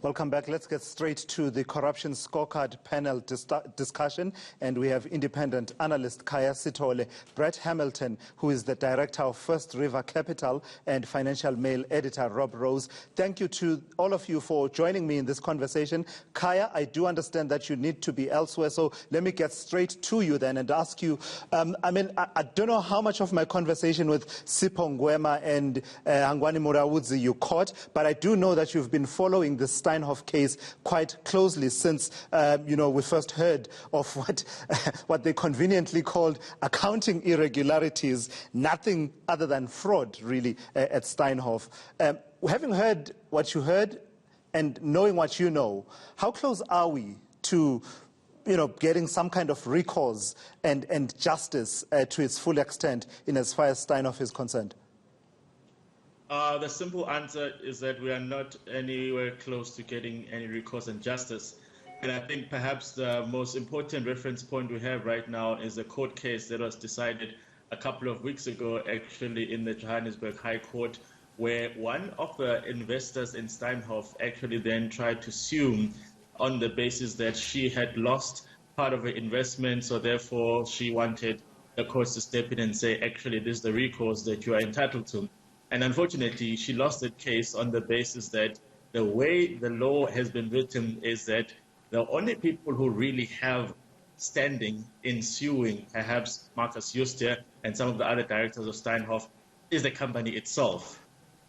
Welcome back. Let's get straight to the corruption scorecard panel discussion. And we have independent analyst Khaya Sithole, Brett Hamilton, who is the director of First River Capital, and Financial Mail editor Rob Rose. Thank you to all of you for joining me in this conversation. Khaya, I do understand that you need to be elsewhere, so let me get straight to you then and ask you, I don't know how much of my conversation with Sipho Ngwema and Hangwani Murawudzi you caught, but I do know that you've been following the Steinhoff case quite closely since we first heard of what they conveniently called accounting irregularities, nothing other than fraud really at Steinhoff. Having heard what you heard and knowing what you know, how close are we to getting some kind of recourse and justice to its full extent in as far as Steinhoff is concerned? The simple answer is that we are not anywhere close to getting any recourse and justice. And I think perhaps the most important reference point we have right now is a court case that was decided a couple of weeks ago, actually in the Johannesburg High Court, where one of the investors in Steinhoff actually then tried to sue on the basis that she had lost part of her investment, so therefore she wanted the courts to step in and say, actually, this is the recourse that you are entitled to. And unfortunately, she lost that case on the basis that the way the law has been written is that the only people who really have standing in suing perhaps Marcus Jooste and some of the other directors of Steinhoff is the company itself.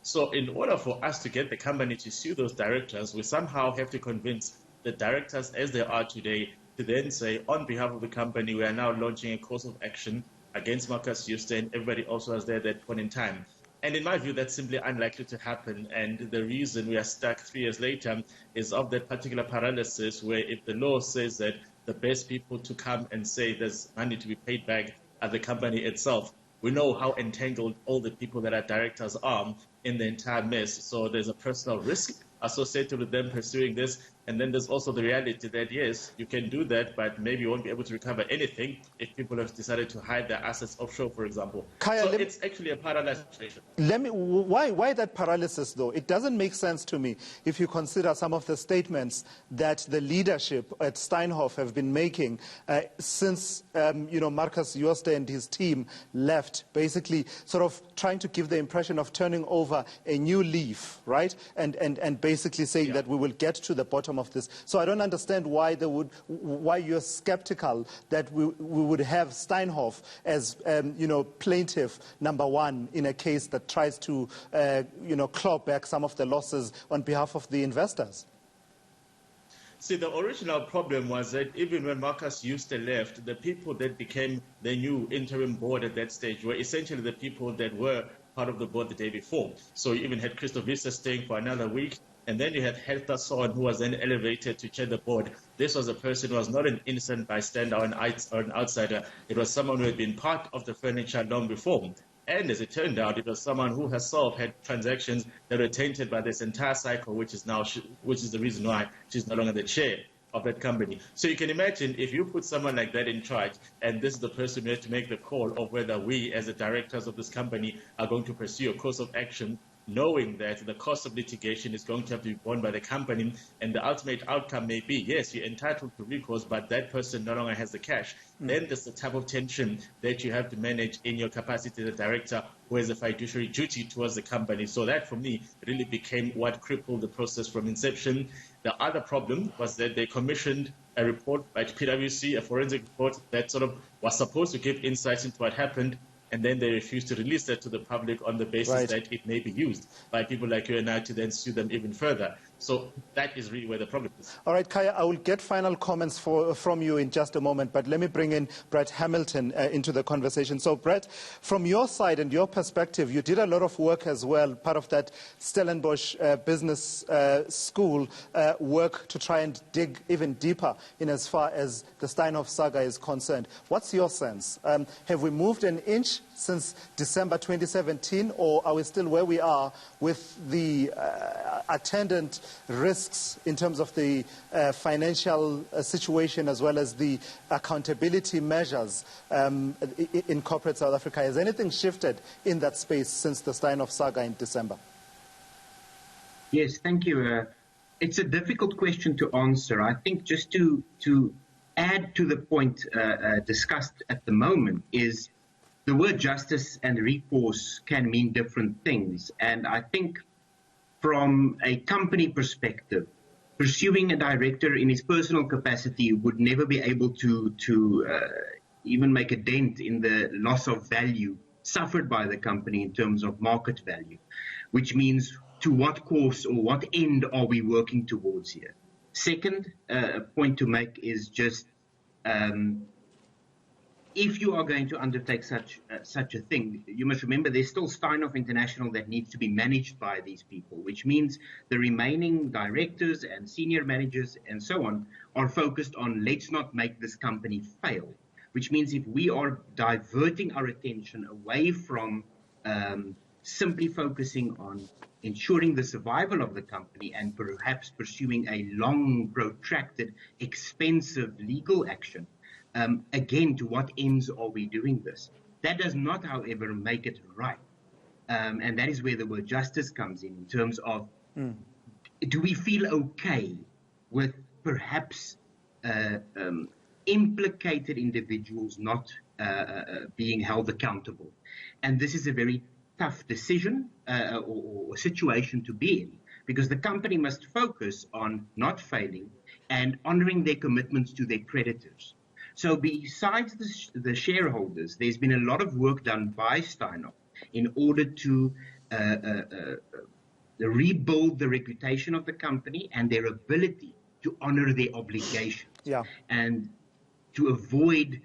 So in order for us to get the company to sue those directors, we somehow have to convince the directors as they are today to then say, on behalf of the company, we are now launching a course of action against Marcus Jooste and everybody else who was there at that point in time. And in my view, that's simply unlikely to happen. And the reason we are stuck 3 years later is of that particular paralysis, where if the law says that the best people to come and say there's money to be paid back are the company itself, we know how entangled all the people that are directors are in the entire mess. So there's a personal risk associated with them pursuing this. And then there's also the reality that, yes, you can do that, but maybe you won't be able to recover anything if people have decided to hide their assets offshore, for example. Khaya, so it's actually a paralysis situation. Why that paralysis, though? It doesn't make sense to me if you consider some of the statements that the leadership at Steinhoff have been making since, Marcus Jooste and his team left, basically sort of trying to give the impression of turning over a new leaf, right? And basically saying that we will get to the bottom of this. So I don't understand why you're skeptical that we would have Steinhoff as plaintiff number one in a case that tries to claw back some of the losses on behalf of the investors. See, the original problem was that even when Marcus Jooste left, the people that became the new interim board at that stage were essentially the people that were part of the board the day before. So you even had Christoph Wiese staying for another week. And then you had Helta Son, who was then elevated to chair the board. This was a person who was not an innocent bystander or an outsider. It was someone who had been part of the furniture long before. And as it turned out, it was someone who herself had transactions that were tainted by this entire cycle, which is the reason why she's no longer the chair of that company. So you can imagine if you put someone like that in charge, and this is the person who has to make the call of whether we, as the directors of this company, are going to pursue a course of action, knowing that the cost of litigation is going to have to be borne by the company, and the ultimate outcome may be, yes, you're entitled to recourse, but that person no longer has the cash. Then there's the type of tension that you have to manage in your capacity as a director who has a fiduciary duty towards the company. So that, for me, really became what crippled the process from inception. The other problem was that they commissioned a report by PwC, a forensic report that sort of was supposed to give insights into what happened, and then they refused to release that to the public on the basis that it may be used by people like you and I to then sue them even further. So that is really where the problem is. All right, Khaya, I will get final comments from you in just a moment, but let me bring in Brett Hamilton into the conversation. So, Brett, from your side and your perspective, you did a lot of work as well, part of that Stellenbosch Business School work to try and dig even deeper in as far as the Steinhoff saga is concerned. What's your sense? Have we moved an inch since December 2017, or are we still where we are with the attendant risks in terms of the financial situation as well as the accountability measures in corporate South Africa? Has anything shifted in that space since the Steinhoff saga in December? Yes, thank you. It's a difficult question to answer. I think just to add to the point discussed at the moment is the word justice and recourse can mean different things. And I think from a company perspective, pursuing a director in his personal capacity would never be able to even make a dent in the loss of value suffered by the company in terms of market value, which means to what course or what end are we working towards here? Second point to make is just if you are going to undertake such a thing, you must remember there's still Steinhoff International that needs to be managed by these people, which means the remaining directors and senior managers and so on are focused on let's not make this company fail, which means if we are diverting our attention away from simply focusing on ensuring the survival of the company and perhaps pursuing a long, protracted, expensive legal action, again, to what ends are we doing this? That does not, however, make it right. And that is where the word justice comes in terms of do we feel okay with perhaps implicated individuals not being held accountable? And this is a very tough decision or situation to be in, because the company must focus on not failing and honoring their commitments to their creditors. So besides the shareholders, there's been a lot of work done by Steinhoff in order to rebuild the reputation of the company and their ability to honor their obligations. Yeah. And to avoid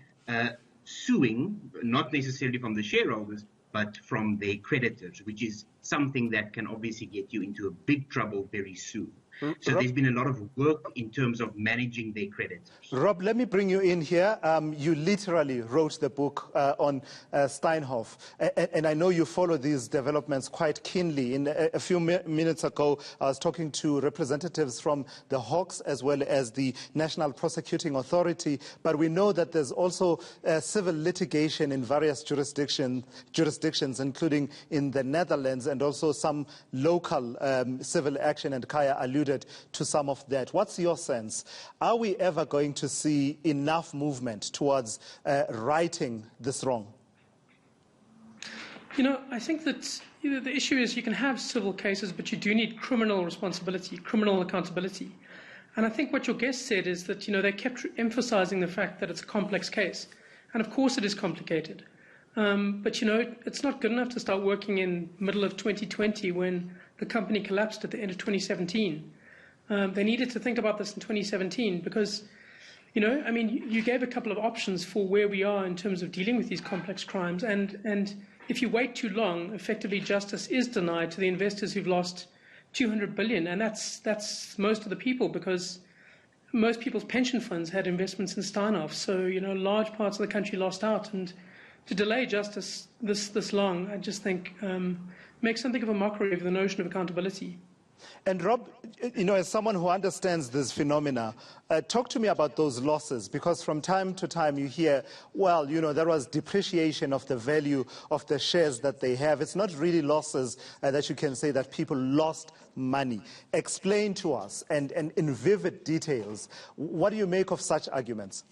suing, not necessarily from the shareholders, but from their creditors, which is something that can obviously get you into a big trouble very soon. So Rob, there's been a lot of work in terms of managing their creditors. Rob, let me bring you in here. You literally wrote the book on Steinhoff, and I know you follow these developments quite keenly. In a few minutes ago, I was talking to representatives from the Hawks as well as the National Prosecuting Authority, but we know that there's also civil litigation in various jurisdictions, including in the Netherlands, and also some local civil action, and Khaya alluded to some of that. What's your sense? Are we ever going to see enough movement towards righting this wrong? You know, I think that the issue is you can have civil cases, but you do need criminal responsibility, criminal accountability. And I think what your guest said is that, they kept emphasizing the fact that it's a complex case. And of course it is complicated. But, it's not good enough to start working in middle of 2020 when the company collapsed at the end of 2017. They needed to think about this in 2017 because, you gave a couple of options for where we are in terms of dealing with these complex crimes. And if you wait too long, effectively justice is denied to the investors who've lost 200 billion. And that's most of the people, because most people's pension funds had investments in Steinhoff. So, large parts of the country lost out. And to delay justice this long, I just think makes something of a mockery of the notion of accountability. And Rob, as someone who understands this phenomena, talk to me about those losses, because from time to time you hear, well, there was depreciation of the value of the shares that they have. It's not really losses that you can say that people lost money. Explain to us, and in vivid details, what do you make of such arguments?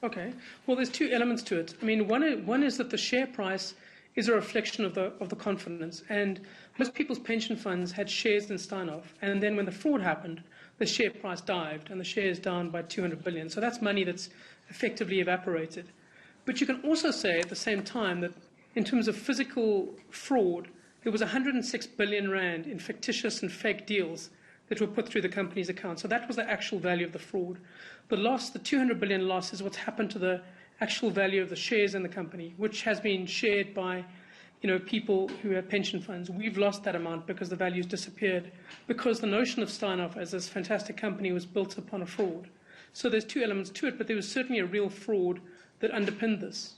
Okay. Well, there's two elements to it. I mean, one is that the share price is a reflection of the confidence. And most people's pension funds had shares in Steinhoff. And then when the fraud happened, the share price dived and the shares down by 200 billion. So that's money that's effectively evaporated. But you can also say at the same time that in terms of physical fraud, there was 106 billion rand in fictitious and fake deals that were put through the company's account. So that was the actual value of the fraud. The loss, the 200 billion loss, is what's happened to the actual value of the shares in the company, which has been shared by, people who have pension funds. We've lost that amount because the value's disappeared, because the notion of Steinhoff as this fantastic company was built upon a fraud. So there's two elements to it, but there was certainly a real fraud that underpinned this.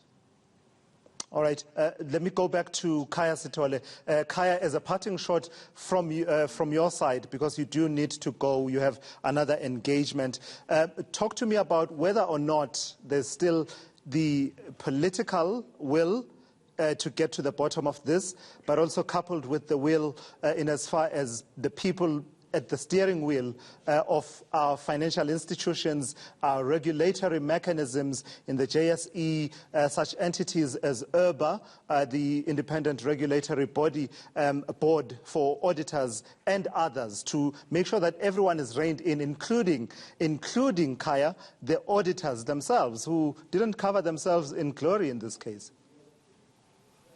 All right. Let me go back to Khaya Sithole. Khaya, as a parting shot from your side, because you do need to go, you have another engagement. Talk to me about whether or not there's still the political will to get to the bottom of this, but also coupled with the will in as far as the people at the steering wheel of our financial institutions, our regulatory mechanisms in the JSE, such entities as IRBA, the Independent Regulatory Body Board for Auditors, and others, to make sure that everyone is reined in, including Khaya, the auditors themselves, who didn't cover themselves in glory in this case?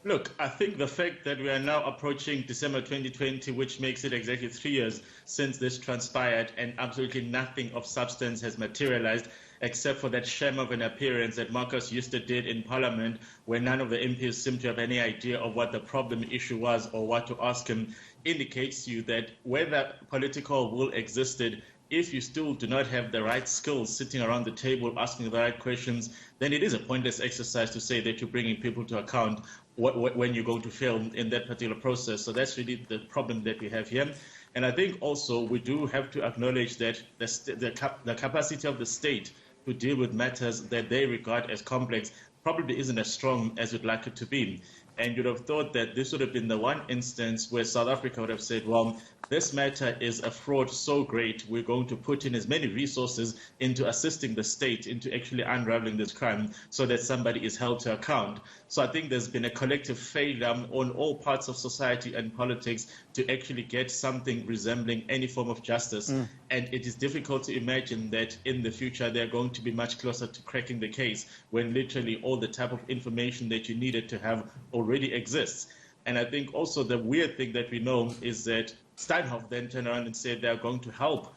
Look, I think the fact that we are now approaching December 2020, which makes it exactly 3 years since this transpired, and absolutely nothing of substance has materialized, except for that sham of an appearance that Marcus Euster did in Parliament, where none of the MPs seemed to have any idea of what the problem issue was or what to ask him, indicates to you that whether political will existed, if you still do not have the right skills sitting around the table asking the right questions, then it is a pointless exercise to say that you're bringing people to account when you're going to fail in that particular process. So that's really the problem that we have here. And I think also we do have to acknowledge that the capacity of the state to deal with matters that they regard as complex probably isn't as strong as we'd like it to be. And you'd have thought that this would have been the one instance where South Africa would have said, well, this matter is a fraud so great, we're going to put in as many resources into assisting the state into actually unraveling this crime so that somebody is held to account. So I think there's been a collective failure on all parts of society and politics to actually get something resembling any form of justice. And it is difficult to imagine that in the future they're going to be much closer to cracking the case when literally all the type of information that you needed to have already exists. And I think also the weird thing that we know is that Steinhoff then turned around and said they are going to help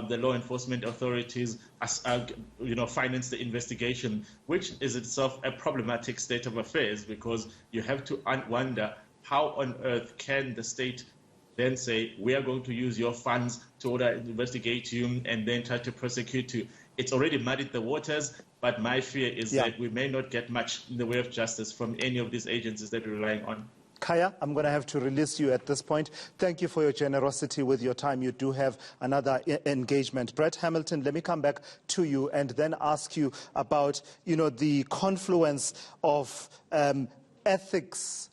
the law enforcement authorities finance the investigation, which is itself a problematic state of affairs, because you have to wonder how on earth can the state then say, we are going to use your funds to investigate you and then try to prosecute you. It's already muddied the waters, but my fear is that we may not get much in the way of justice from any of these agencies that we're relying on. Khaya, I'm going to have to release you at this point. Thank you for your generosity with your time. You do have another engagement. Brett Hamilton, let me come back to you and then ask you about, the confluence of ethics,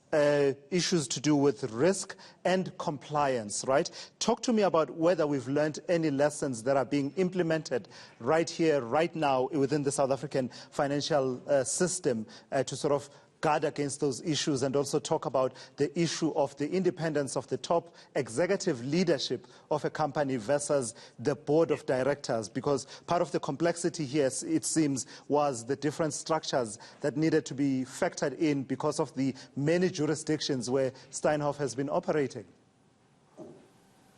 issues to do with risk and compliance, right? Talk to me about whether we've learned any lessons that are being implemented right here, right now, within the South African financial system to sort of guard against those issues, and also talk about the issue of the independence of the top executive leadership of a company versus the board of directors, because part of the complexity here, it seems, was the different structures that needed to be factored in because of the many jurisdictions where Steinhoff has been operating.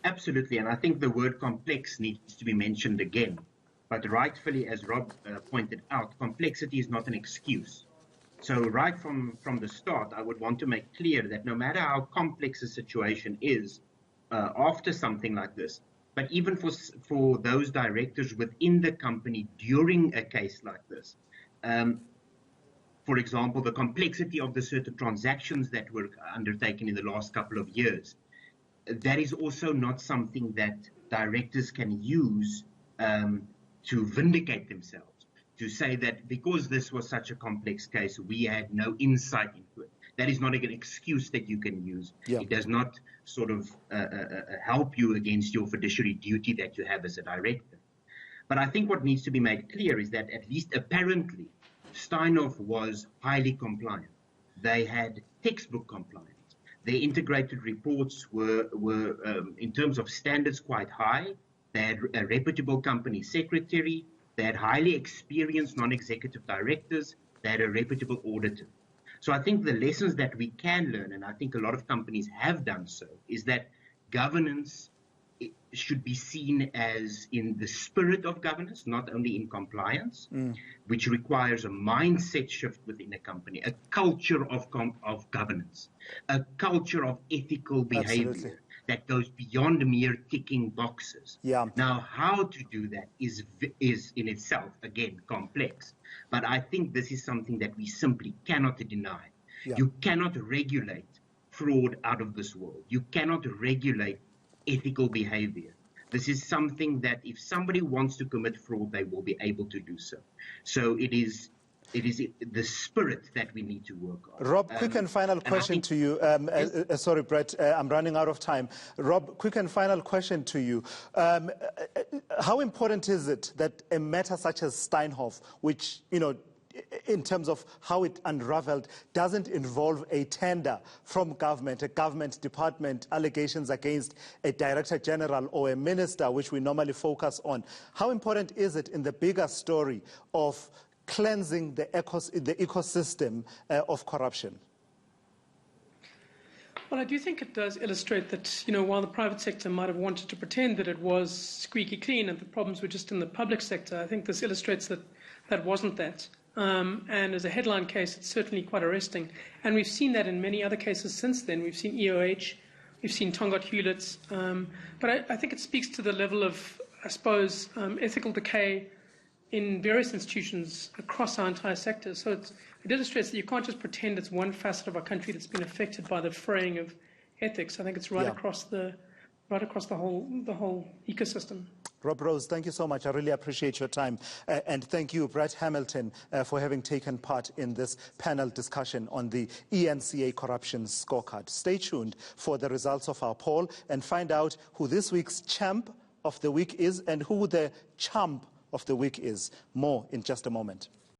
Absolutely, and I think the word complex needs to be mentioned again. But rightfully, as Rob pointed out, complexity is not an excuse. So right from the start, I would want to make clear that no matter how complex a situation is after something like this, but even for those directors within the company during a case like this, for example, the complexity of the certain transactions that were undertaken in the last couple of years, that is also not something that directors can use to vindicate themselves. To say that because this was such a complex case, we had no insight into it. That is not an excuse that you can use. It does not sort of help you against your fiduciary duty that you have as a director. But I think what needs to be made clear is that at least apparently, Steinhoff was highly compliant. They had textbook compliance. Their integrated reports were in terms of standards, quite high. They had a reputable company secretary. They had highly experienced non-executive directors. They had a reputable auditor. So I think the lessons that we can learn, and I think a lot of companies have done so, is that governance should be seen as in the spirit of governance, not only in compliance, which requires a mindset shift within a company, a culture of governance, a culture of ethical behavior. Absolutely. That goes beyond mere ticking boxes. Now, how to do that is in itself, again, complex. But I think this is something that we simply cannot deny. You cannot regulate fraud out of this world. You cannot regulate ethical behavior. This is something that if somebody wants to commit fraud, they will be able to do so. So it is It is the spirit that we need to work on. Rob, quick and final question to you. Sorry, Brett, I'm running out of time. Rob, quick and final question to you. How important is it that a matter such as Steinhoff, which, in terms of how it unraveled, doesn't involve a tender from government, a government department, allegations against a director general or a minister, which we normally focus on? How important is it in the bigger story of cleansing the ecosystem of corruption? Well, I do think it does illustrate that, while the private sector might have wanted to pretend that it was squeaky clean and the problems were just in the public sector, I think this illustrates that that wasn't that. And as a headline case, it's certainly quite arresting. And we've seen that in many other cases since then. We've seen EOH, we've seen Tongaat Hewlett's. But I think it speaks to the level of, I suppose, ethical decay in various institutions across our entire sector. So it illustrates that you can't just pretend it's one facet of our country that's been affected by the fraying of ethics. I think it's right across the whole ecosystem. Rob Rose, thank you so much. I really appreciate your time. And thank you, Brett Hamilton, for having taken part in this panel discussion on the ENCA corruption scorecard. Stay tuned for the results of our poll and find out who this week's champ of the week is and who the chump of the week is. More in just a moment.